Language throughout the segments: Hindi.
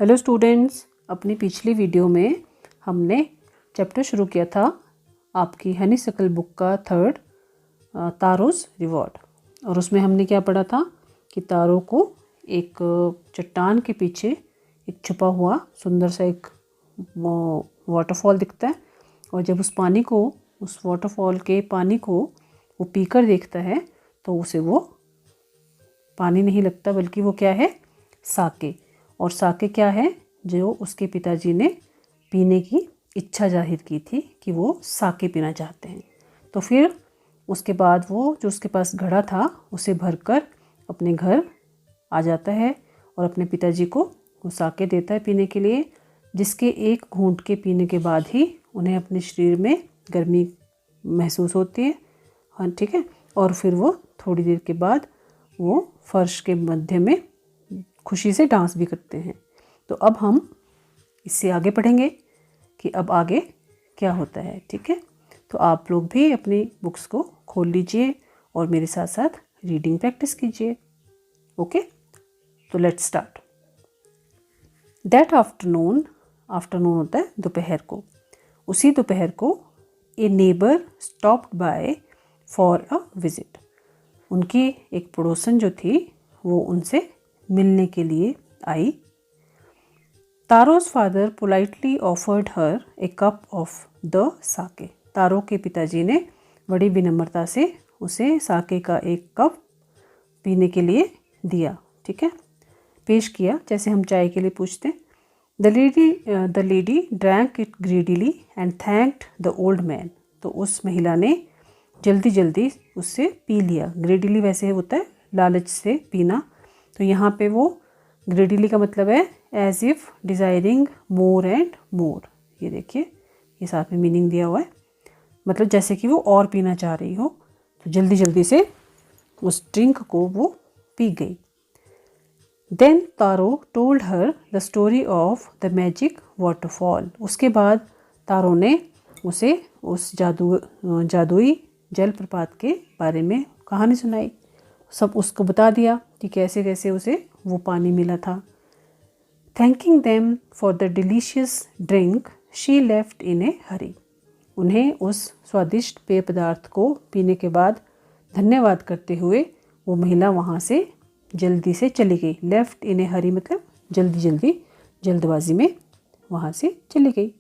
हेलो स्टूडेंट्स, अपनी पिछली वीडियो में हमने चैप्टर शुरू किया था आपकी हनीसकल बुक का थर्ड तारोज़ रिवॉर्ड। और उसमें हमने क्या पढ़ा था कि तारों को एक चट्टान के पीछे एक छुपा हुआ सुंदर सा एक वाटरफॉल दिखता है, और जब उस वाटरफॉल के पानी को वो पीकर देखता है तो उसे वो पानी नहीं लगता, बल्कि वो क्या है, साके। और साके क्या है, जो उसके पिताजी ने पीने की इच्छा जाहिर की थी कि वो साके पीना चाहते हैं। तो फिर उसके बाद वो जो उसके पास घड़ा था उसे भरकर अपने घर आ जाता है और अपने पिताजी को वो साके देता है पीने के लिए, जिसके एक घूंट के पीने के बाद ही उन्हें अपने शरीर में गर्मी महसूस होती है। हाँ, ठीक है। और फिर वो थोड़ी देर के बाद वो फर्श के मध्य में खुशी से डांस भी करते हैं। तो अब हम इससे आगे पढ़ेंगे कि अब आगे क्या होता है। ठीक है, तो आप लोग भी अपनी बुक्स को खोल लीजिए और मेरे साथ साथ रीडिंग प्रैक्टिस कीजिए। ओके, तो let's start. That afternoon, afternoon होता है दोपहर को, उसी दोपहर को a neighbour stopped by for a visit. उनकी एक पड़ोसन जो थी वो उनसे मिलने के लिए आई। Taro's father politely offered her a cup of the sake. Taro के पिताजी ने बड़ी विनम्रता से उसे साके का एक कप पीने के लिए दिया। ठीक है, पेश किया, जैसे हम चाय के लिए पूछते हैं। The lady drank it greedily and thanked the old man. तो उस महिला ने जल्दी जल्दी उससे पी लिया। ग्रीडीली वैसे होता है लालच से पीना, तो यहाँ पे वो ग्रेडिली का मतलब है as if desiring more and more. ये देखिए, ये साथ में मीनिंग दिया हुआ है, मतलब जैसे कि वो और पीना चाह रही हो, तो जल्दी जल्दी से उस ड्रिंक को वो पी गई। Then Taro told her the story of the magic waterfall. उसके बाद तारो ने उसे उस जादुई जलप्रपात के बारे में कहानी सुनाई। सब उसको बता दिया कि कैसे कैसे उसे वो पानी मिला था। Thanking them for the delicious drink she left in a hurry. उन्हें उस स्वादिष्ट पेय पदार्थ को पीने के बाद धन्यवाद करते हुए वो महिला वहाँ से जल्दी से चली गई। लेफ्ट इन ए हरी मतलब जल्दबाजी में वहाँ से चली गई।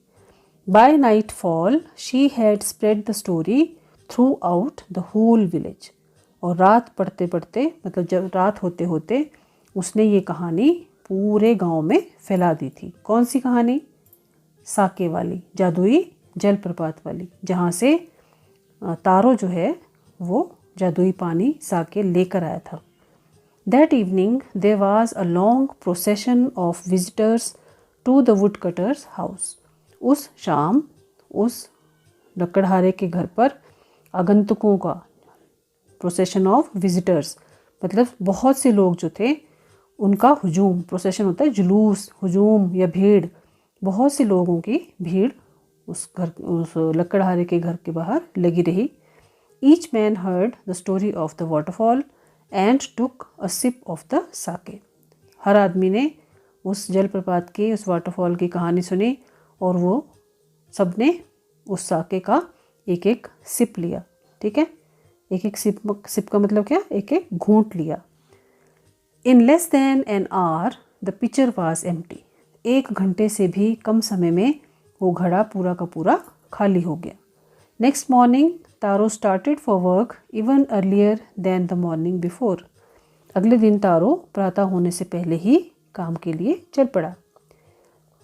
By nightfall she had spread the story throughout the whole village. और रात पढ़ते पढ़ते, मतलब जब रात होते होते, उसने ये कहानी पूरे गांव में फैला दी थी। कौन सी कहानी? साके वाली, जादुई जलप्रपात वाली, जहाँ से तारो जो है वो जादुई पानी साके लेकर आया था। That evening there was a long procession of visitors to the wood cutter's house. उस शाम उस लकड़हारे के घर पर आगंतुकों का, प्रोसेशन ऑफ विजिटर्स मतलब बहुत से लोग जो थे उनका हुजूम, प्रोसेशन होता है जुलूस, हुजूम या भीड़, बहुत से लोगों की भीड़ उस लकड़हारे के घर के बाहर लगी रही। Each man heard the story of the waterfall and took a sip of the sake. हर आदमी ने उस जलप्रपात की, उस वाटरफॉल की कहानी सुनी और वो सब ने उस साके का एक एक सिप लिया। ठीक है, एक एक सिप का मतलब क्या, एक एक घूंट लिया। In less than an hour the pitcher was empty. 1 घंटे से भी कम समय में वो घड़ा पूरा का पूरा खाली हो गया। Next morning Taro started for work even earlier than the morning before. अगले दिन तारो प्रातः होने से पहले ही काम के लिए चल पड़ा।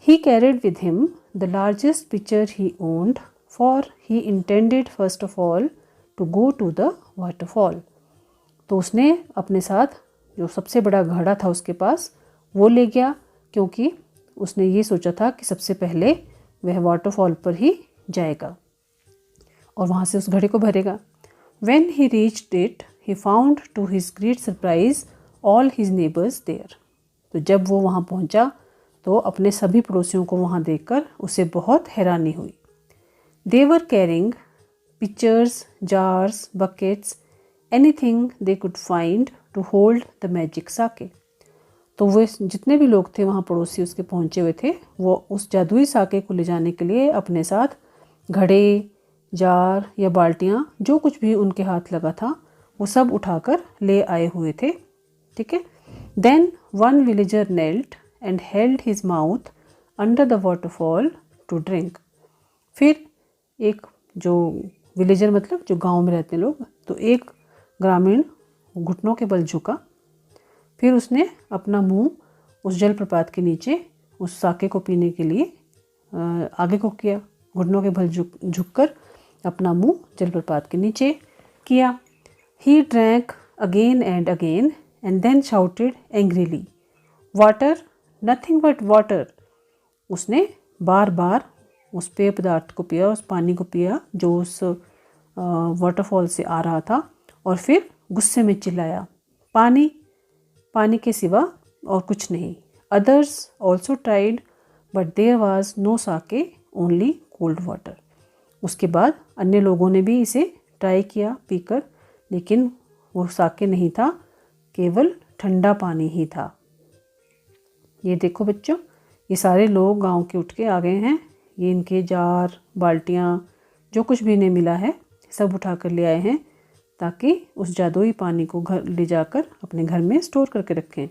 He carried with him the largest pitcher he owned, for he intended first of all to go to the waterfall. तो उसने अपने साथ जो सबसे बड़ा घड़ा था उसके पास वो ले गया, क्योंकि उसने ये सोचा था कि सबसे पहले वह वाटरफॉल पर ही जाएगा और वहाँ से उस घड़े को भरेगा। When he reached it he found to his great surprise all his neighbours there. तो जब वो वहाँ पहुँचा तो अपने सभी पड़ोसियों को वहाँ देखकर उसे बहुत हैरानी हुई। They were carrying pitchers, jars, buckets, anything they could find to hold the magic sake. तो वे जितने भी लोग थे वहाँ पड़ोसी उसके पहुँचे हुए थे, वो उस जादुई साके को ले जाने के लिए अपने साथ घड़े, जार या बाल्टियाँ, जो कुछ भी उनके हाथ लगा था वो सब उठाकर ले आए हुए थे। ठीक है। Then one villager knelt and held his mouth under the waterfall to drink. फिर एक जो विलेजर मतलब जो गांव में रहते हैं लोग, तो एक ग्रामीण घुटनों के बल झुका, फिर उसने अपना मुंह उस जलप्रपात के नीचे उस साके को पीने के लिए आगे को किया, घुटनों के बल झुककर अपना मुंह जलप्रपात के नीचे किया। He drank again and then shouted angrily, water, nothing but water. उसने बार बार उस पेय पदार्थ को पिया, उस पानी को पिया जो उस वाटरफॉल से आ रहा था, और फिर गुस्से में चिल्लाया, पानी, पानी के सिवा और कुछ नहीं। Others also tried but there was no sake, only cold water. उसके बाद अन्य लोगों ने भी इसे ट्राई किया पीकर, लेकिन वो साके नहीं था, केवल ठंडा पानी ही था। ये देखो बच्चों, ये सारे लोग गांव के उठ के आ गए हैं। ये इनके जार, बाल्टियाँ, जो कुछ भी इन्हें मिला है सब उठा कर ले आए हैं, ताकि उस जादुई पानी को घर ले जाकर अपने घर में स्टोर करके रखें।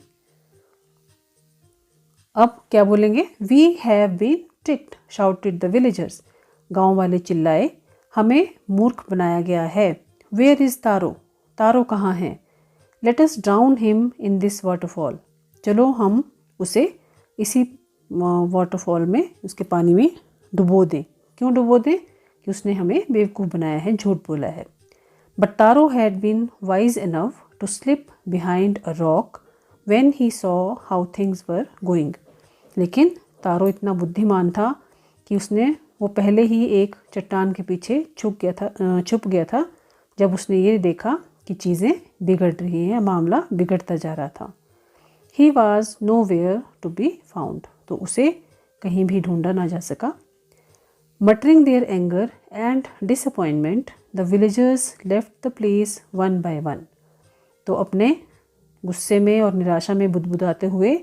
अब क्या बोलेंगे? We have been tricked, shouted the villagers. गांव वाले चिल्लाए, हमें मूर्ख बनाया गया है। वेयर इज़ तारो, तारो कहाँ है? Let us drown him in this waterfall, चलो हम उसे इसी वाटरफॉल में, उसके पानी में डुबो दें। क्यों डुबो दें? कि उसने हमें बेवकूफ़ बनाया है, झूठ बोला है। But Taro had been wise enough to slip behind a rock when he saw how things were going. लेकिन तारो इतना बुद्धिमान था कि उसने वो पहले ही एक चट्टान के पीछे छुप गया था जब उसने ये देखा कि चीज़ें बिगड़ रही हैं, मामला बिगड़ता जा रहा था। He was nowhere to be found, तो उसे कहीं भी ढूंढा ना जा सका। Muttering their anger and disappointment the villagers left the place one by one. तो अपने गुस्से में और निराशा में बुदबुदाते हुए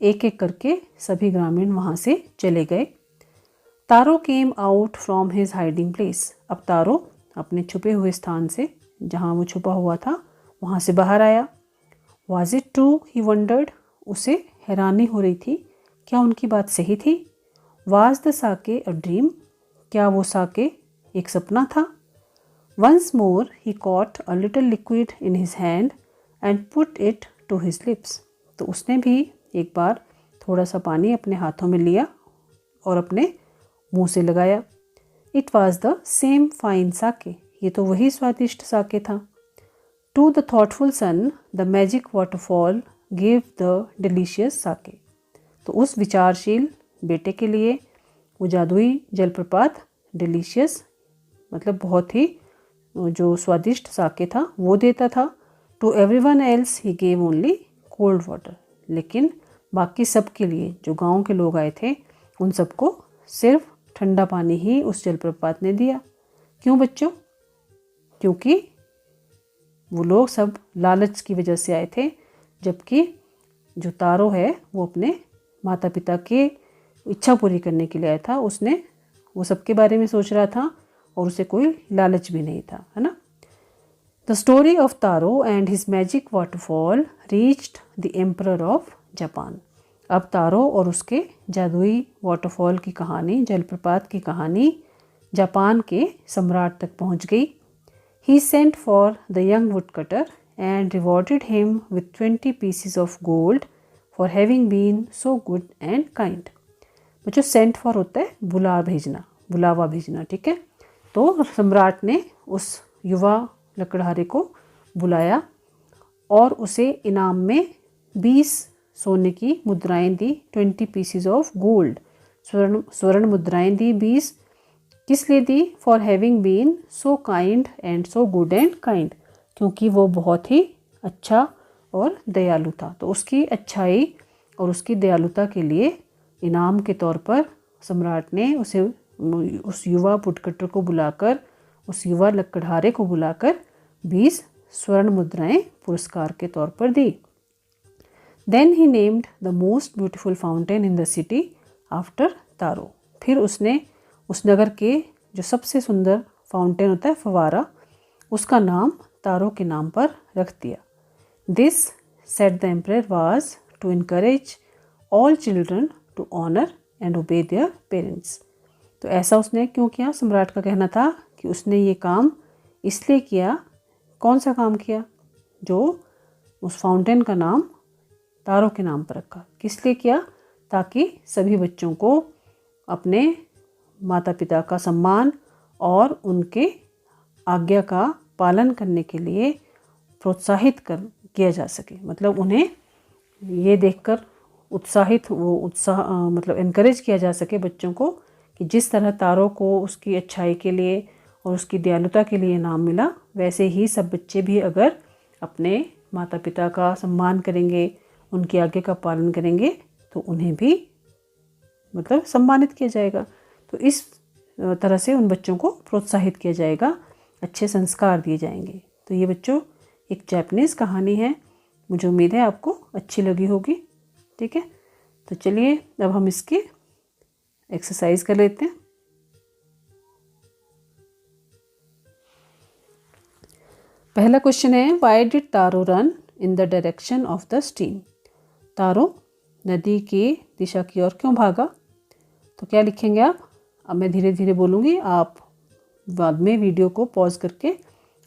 एक एक करके सभी ग्रामीण वहाँ से चले गए। Taro came out from his hiding place. अब तारो अपने छुपे हुए स्थान से, जहाँ वो छुपा हुआ था, वहाँ से बाहर आया। Was it true, he wondered. उसे हैरानी हो रही थी, क्या उनकी बात सही थी? Was the Sakya a dream, क्या वो साके एक सपना था? Once more he caught a little liquid in his hand and put it to his lips. तो उसने भी एक बार थोड़ा सा पानी अपने हाथों में लिया और अपने मुंह से लगाया। It was the same fine sake, ये तो वही स्वादिष्ट साके था। To the thoughtful son the magic waterfall give the delicious sake. तो उस विचारशील बेटे के लिए वो जादुई जलप्रपात डिलीशियस मतलब बहुत ही जो स्वादिष्ट साके था वो देता था। To everyone else he gave only cold water. लेकिन बाकी सब के लिए, जो गांव के लोग आए थे, उन सबको सिर्फ ठंडा पानी ही उस जलप्रपात ने दिया। क्यों बच्चों? क्योंकि वो लोग सब लालच की वजह से आए थे, जबकि जो तारो है वो अपने माता पिता के इच्छा पूरी करने के लिए आया था। उसने वो सबके बारे में सोच रहा था और उसे कोई लालच भी नहीं था, है ना। The story of taro and his magic waterfall reached the emperor of Japan. अब तारो और उसके जादुई वाटरफॉल की कहानी, जलप्रपात की कहानी जापान के सम्राट तक पहुंच गई। He sent for the young woodcutter and rewarded him with 20 pieces of gold for having been so good and kind. बच्चों, सेंट फॉर होता है बुला भेजना, बुलावा भेजना, ठीक है। तो सम्राट ने उस युवा लकड़हारे को बुलाया और उसे इनाम में 20 सोने की मुद्राएं दी, 20 पीसेस ऑफ गोल्ड, स्वर्ण मुद्राएं दी 20। किस लिए दी? For having been so kind and so good and kind, क्योंकि वो बहुत ही अच्छा और दयालु था। तो उसकी अच्छाई और उसकी दयालुता के लिए इनाम के तौर पर सम्राट ने उसे, उस युवा वुडकटर को बुलाकर, उस युवा लकड़हारे को बुलाकर 20 स्वर्ण मुद्राएं पुरस्कार के तौर पर दी। Then he named the most beautiful fountain in the city after Taro. फिर उसने उस नगर के जो सबसे सुंदर फाउंटेन होता है, फवारा, उसका नाम तारो के नाम पर रख दिया। This set the emperor was to encourage all children to honour and obey their parents. तो ऐसा उसने क्यों किया? सम्राट का कहना था कि उसने ये काम इसलिए किया। कौन सा काम किया? जो उस फाउंटेन का नाम तारों के नाम पर रखा। किस लिए किया? ताकि सभी बच्चों को अपने माता पिता का सम्मान और उनके आज्ञा का पालन करने के लिए प्रोत्साहित किया जा सके। मतलब उन्हें ये देखकर मतलब इनकरेज किया जा सके बच्चों को कि जिस तरह तारों को उसकी अच्छाई के लिए और उसकी दयालुता के लिए नाम मिला, वैसे ही सब बच्चे भी अगर अपने माता पिता का सम्मान करेंगे, उनकी आज्ञा का पालन करेंगे, तो उन्हें भी मतलब सम्मानित किया जाएगा। तो इस तरह से उन बच्चों को प्रोत्साहित किया जाएगा, अच्छे संस्कार दिए जाएंगे। तो ये बच्चों एक जापानीज़ कहानी है। मुझे उम्मीद है आपको अच्छी लगी होगी। ठीक है, तो चलिए अब हम इसकी एक्सरसाइज कर लेते हैं। पहला क्वेश्चन है, why did Taro run in the direction of the stream? Taro नदी की दिशा की ओर क्यों भागा? तो क्या लिखेंगे आप? अब मैं धीरे धीरे बोलूँगी, आप बाद में वीडियो को पॉज करके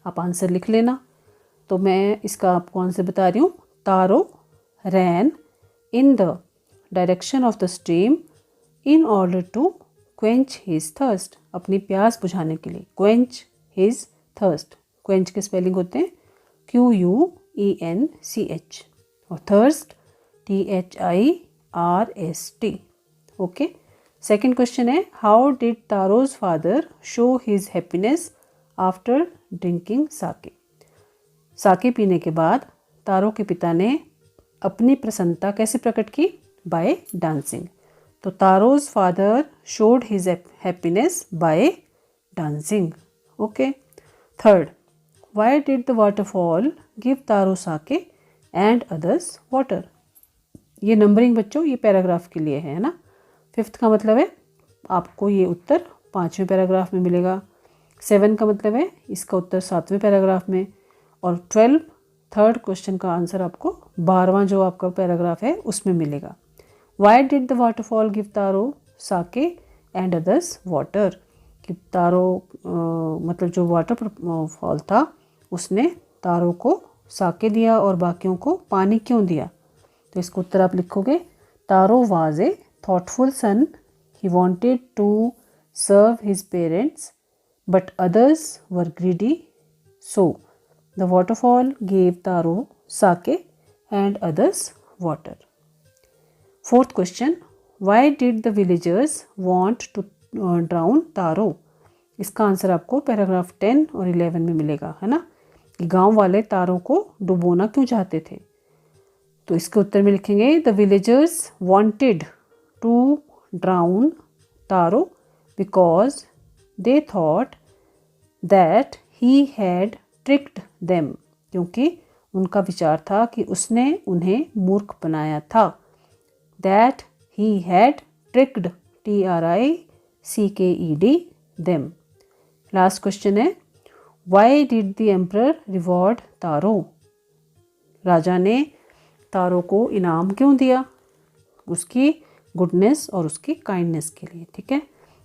आप आंसर लिख लेना। तो मैं इसका आपको आंसर बता रही हूँ। Taro ran in the direction of the stream in order to quench his thirst. अपनी प्यास बुझाने के लिए। क्वेंच हिज थर्स्ट, क्वेंच के स्पेलिंग होते हैं QUENCH और thirst THIRST। Okay, second question है, how did Taro's father show his happiness after drinking sake? Sake पीने के बाद तारो के पिता ने अपनी प्रसन्नता कैसे प्रकट की? By dancing. तो Taro's father showed his happiness by dancing. Okay, third, why did the waterfall give Taro sake and others water? ये नंबरिंग बच्चों ये पैराग्राफ के लिए है ना। फिफ्थ का मतलब है आपको ये उत्तर 5वें पैराग्राफ में मिलेगा। 7 का मतलब है इसका उत्तर 7वें पैराग्राफ में। और 12 थर्ड क्वेश्चन का आंसर आपको 12वां जो आपका पैराग्राफ है उसमें मिलेगा। Why did the waterfall give Taro sake and others water? कि तारो मतलब जो वाटरफॉल था उसने तारो को साके दिया और बाकियों को पानी क्यों दिया? तो इसका उत्तर आप लिखोगे, Taro was a thoughtful son. He wanted to serve his parents, but others were greedy. So, the waterfall gave Taro sake and others water. Fourth question, why did the villagers want to drown Taro? इसका आंसर आपको पैराग्राफ 10 और 11 में मिलेगा, है ना। गांव वाले तारों को डुबोना क्यों चाहते थे? तो इसके उत्तर में लिखेंगे, the villagers wanted to drown Taro because they thought that he had tricked them। क्योंकि उनका विचार था कि उसने उन्हें मूर्ख बनाया था। That he had tricked TRICKED them। Last question है, why did the emperor reward Taro? राजा ने तारो को इनाम क्यों दिया? उसकी गुडनेस और उसकी काइंडनेस के लिए। ठीक है,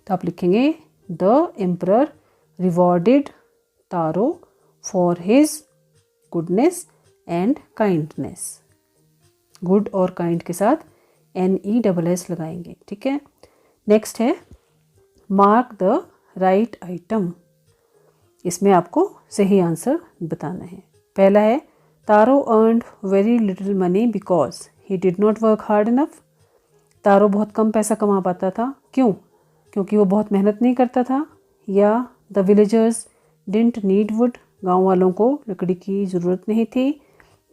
तो आप लिखेंगे, the emperor rewarded taro for his goodness and kindness. Good और काइंड के साथ NESS लगाएंगे। ठीक है, नेक्स्ट है, मार्क द राइट आइटम। इसमें आपको सही आंसर बताना है। पहला है, Taro earned very little money because he did not work hard enough. Taro बहुत कम पैसा कमा पाता था, क्यों? क्योंकि वो बहुत मेहनत नहीं करता था। या the villagers didn't need wood, गांव वालों को लकड़ी की ज़रूरत नहीं थी।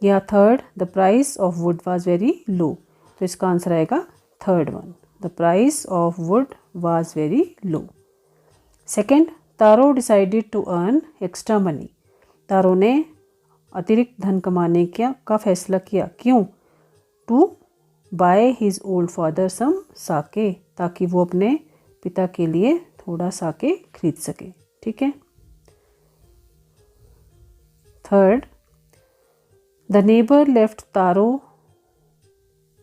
या third, the price of wood was very low. तो इसका आंसर आएगा third one, the price of wood was very low. Second, Taro decided to earn extra money. Taro ने अतिरिक्त धन कमाने का फैसला किया, क्यों? To buy his old father some sake, ताकि वो अपने पिता के लिए थोड़ा साके खरीद सके। ठीक है। थर्ड, द नेबर लेफ्ट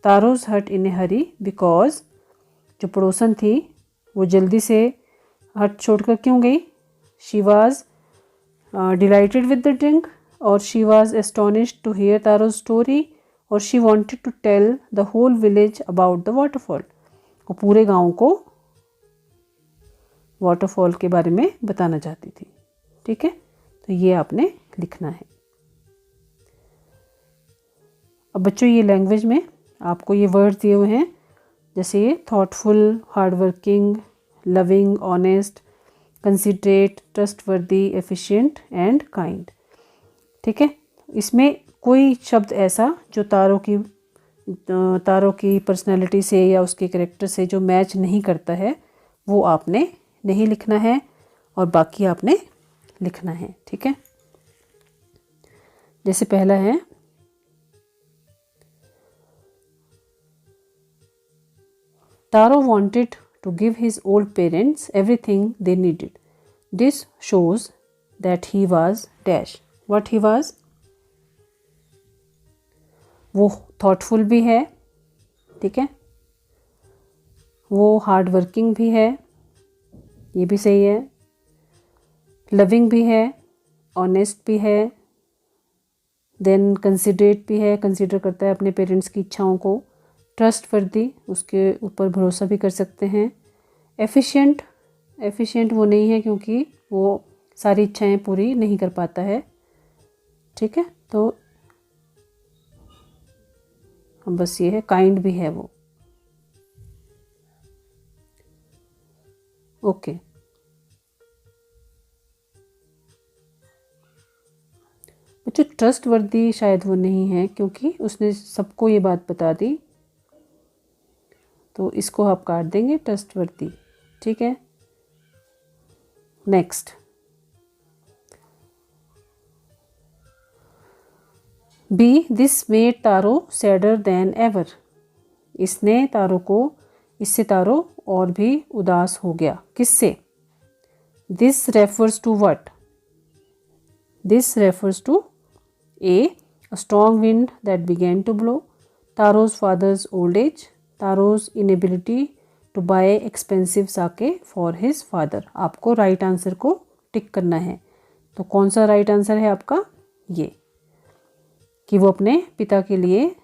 तारोज हट इन ए हरी बिकॉज, जो पड़ोसन थी वो जल्दी से हट छोड़कर क्यों गई? She was delighted with the drink, और she was astonished to hear Taro's story, और she wanted to tell the whole village about the waterfall. वो पूरे गांव को वाटरफॉल के बारे में बताना चाहती थी। ठीक है, तो ये आपने लिखना है। अब बच्चों ये लैंग्वेज में आपको ये वर्ड्स दिए हुए हैं, जैसे ये thoughtful, hardworking, loving, honest, considerate, trustworthy, efficient and kind. ठीक है, इसमें कोई शब्द ऐसा जो तारों की पर्सनैलिटी से या उसके कैरेक्टर से जो मैच नहीं करता है वो आपने नहीं लिखना है, और बाकी आपने लिखना है। ठीक है, जैसे पहला है, Taro wanted to give his old parents everything they needed. This shows that he was dash. What he was? वो thoughtful भी है, ठीक है, वो हार्ड वर्किंग भी है, ये भी सही है, लविंग भी है, ऑनेस्ट भी है, देन कंसिडरेट भी है, कंसिडर करता है अपने पेरेंट्स की इच्छाओं को, ट्रस्टवर्दी, उसके ऊपर भरोसा भी कर सकते हैं, एफिशिएंट वो नहीं है क्योंकि वो सारी इच्छाएं पूरी नहीं कर पाता है। ठीक है, तो हम बस ये है, काइंड भी है वो। ओके, बच्चों ट्रस्टवर्दी शायद वो नहीं है क्योंकि उसने सबको ये बात बता दी, तो इसको आप काट देंगे, ट्रस्टवर्दी। ठीक है, next, B, this made Taro sadder than ever. इससे तारो और भी उदास हो गया। किससे? This refers to what? This refers to a strong wind that began to blow, Taro's father's old age, Taro's inability to buy expensive sake for his father. आपको राइट आंसर को टिक करना है। तो कौन सा राइट आंसर है आपका? ये कि वो अपने पिता के लिए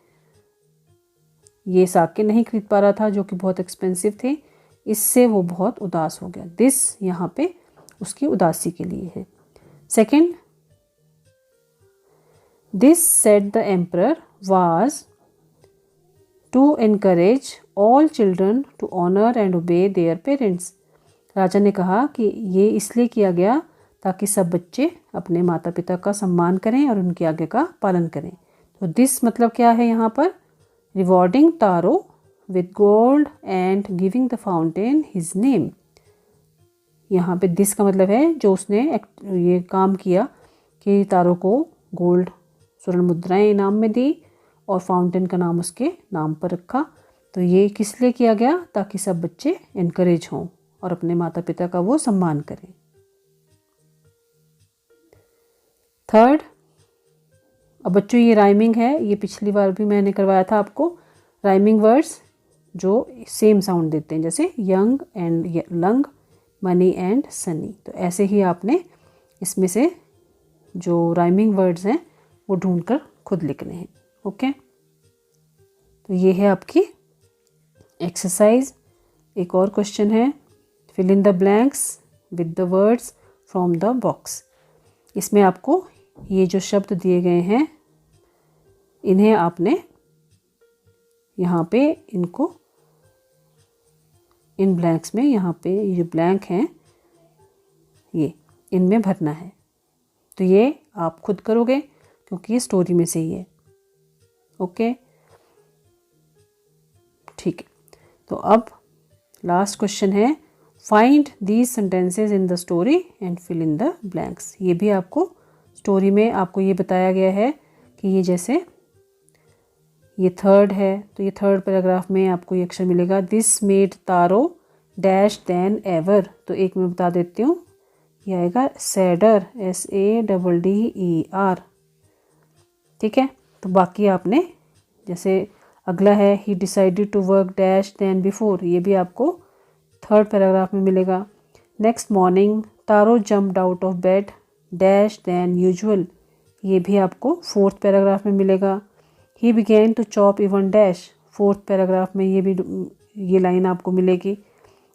ये साके नहीं खरीद पा रहा था जो कि बहुत एक्सपेंसिव थे, इससे वो बहुत उदास हो गया। दिस यहाँ पे उसकी उदासी के लिए है। Second, this said the emperor was to encourage all children to honour and obey their parents. राजा ने कहा कि ये इसलिए किया गया ताकि सब बच्चे अपने माता पिता का सम्मान करें और उनकी आज्ञा का पालन करें। तो दिस मतलब क्या है यहाँ पर? Rewarding taro with gold and giving the fountain his name. यहाँ पे दिस का मतलब है जो उसने ये काम किया कि तारो को गोल्ड स्वर्ण मुद्राएं इनाम में दी और फाउंटेन का नाम उसके नाम पर रखा। तो ये किस लिए किया गया? ताकि सब बच्चे एनकरेज हों और अपने माता पिता का वो सम्मान करें। थर्ड, अब बच्चों ये राइमिंग है, ये पिछली बार भी मैंने करवाया था आपको। राइमिंग वर्ड्स जो सेम साउंड देते हैं, जैसे young and lung, money and Sunny. तो ऐसे ही आपने इसमें से जो राइमिंग वर्ड्स हैं वो ढूंढकर खुद लिखने हैं। ओके, तो ये है आपकी एक्सरसाइज। एक और क्वेश्चन है, fill in the blanks with the words from the box. इसमें आपको ये जो शब्द दिए गए हैं इन्हें आपने यहाँ पे इनको इन ब्लैंक्स में, यहाँ पे ये जो ब्लैंक हैं ये इनमें भरना है। तो ये आप खुद करोगे क्योंकि ये स्टोरी में से ही है। ओके, ठीक है। तो अब लास्ट क्वेश्चन है, find these sentences in the story and fill in the blanks. ये भी आपको स्टोरी में आपको ये बताया गया है कि ये जैसे ये थर्ड है, तो ये थर्ड पैराग्राफ में आपको ये अक्षर मिलेगा। This made taro dash then ever, तो एक मैं बता देती हूँ, ये आएगा सैडर, SADDER। ठीक है, तो बाकी आपने जैसे अगला है he decided to work dash than before, ये भी आपको थर्ड पैराग्राफ में मिलेगा। Next morning Taro jumped out of bed dash than usual, ये भी आपको फोर्थ पैराग्राफ में मिलेगा। He began to chop even dash, fourth paragraph में ये लाइन आपको मिलेगी।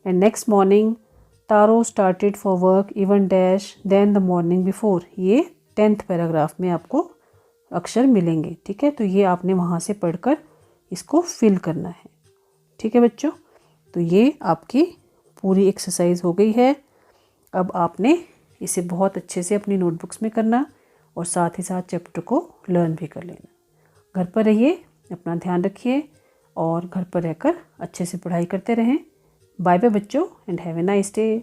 And next morning Taro started for work even dash than the morning before, ये 10th पैराग्राफ में आपको अक्षर मिलेंगे। ठीक है, तो ये आपने वहाँ से पढ़कर इसको फिल करना है। ठीक है बच्चों, तो ये आपकी पूरी एक्सरसाइज हो गई है। अब आपने इसे बहुत अच्छे से अपनी नोटबुक्स में करना और साथ ही साथ चैप्टर को लर्न भी कर लेना। घर पर रहिए, अपना ध्यान रखिए और घर पर रहकर अच्छे से पढ़ाई करते रहें। बाय बाय बच्चों and have a nice day.